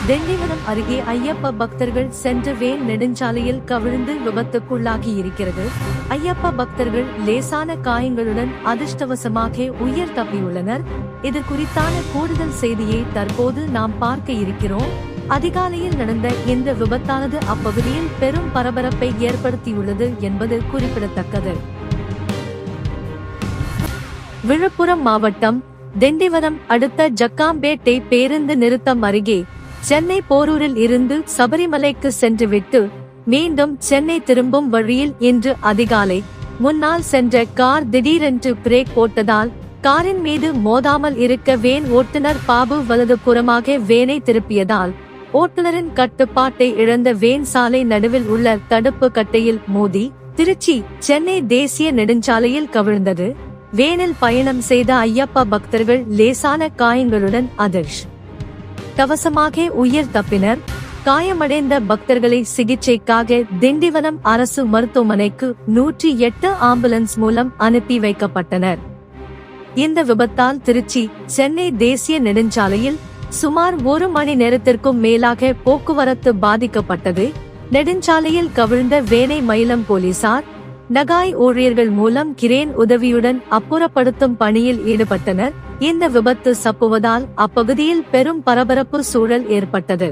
திண்டிவனம் அருகே ஐயப்ப பக்தர்கள் சென்ற வேன் நெடுஞ்சாலையில் கவிழ்ந்து விபத்துக்குள்ளாகி இருக்கிறது. ஐயப்ப பக்தர்கள் லேசான காயங்களுடன் அதிர்ஷ்டவசமாக உயிர் தப்பியுள்ளனர். இது குறித்தான கூடுதல் செய்தியை தற்போது நாம் பார்க்க இருக்கிறோம். அதிகாலையில் நடந்த இந்த விபத்தானது அப்பகுதியில் பெரும் பரபரப்பை ஏற்படுத்தியுள்ளது என்பது குறிப்பிடத்தக்கது. விழுப்புரம் மாவட்டம் திண்டிவனம் அடுத்த ஜக்காம்பேட்டை பேருந்து நிறுத்தம் அருகே சென்னை போரூரில் இருந்து சபரிமலைக்கு சென்றுவிட்டு மீண்டும் சென்னை திரும்பும் வழியில் இன்று அதிகாலை முன்னால் சென்ற கார் திடீரென்று பிரேக் போட்டதால் காரின் மீது மோதாமல் இருக்க வேன் ஓட்டுநர் பாபு வலது புறமாக வேனை திருப்பியதால் ஓட்டுநரின் கட்டுப்பாட்டை இழந்த வேன் சாலை நடுவில் உள்ள தடுப்பு கட்டையில் மோதி திருச்சி சென்னை தேசிய நெடுஞ்சாலையில் கவிழ்ந்தது. வேனில் பயணம் செய்த ஐயப்ப பக்தர்கள் லேசான காயங்களுடன் அதிர்ஷ்டவசமாக உயிர் தப்பினர். காயமடைந்த பக்தர்களை சிகிச்சைக்காக திண்டிவனம் அரசு மருத்துவமனைக்கு 108 ஆம்புலன்ஸ் மூலம் அனுப்பி வைக்கப்பட்டனர். இந்த விபத்தால் திருச்சி சென்னை தேசிய நெடுஞ்சாலையில் சுமார் 1 மணி நேரத்திற்கும் மேலாக போக்குவரத்து பாதிக்கப்பட்டது. நெடுஞ்சாலையில் கவிழ்ந்த வேனை மயிலம் போலீசார் நகாய் ஊழியர்கள் மூலம் கிரேன் உதவியுடன் அப்புறப்படுத்தும் பணியில் ஈடுபட்டனர். இந்த விபத்து சப்புவதால் அப்பகுதியில் பெரும் பரபரப்பு சூழல் ஏற்பட்டது.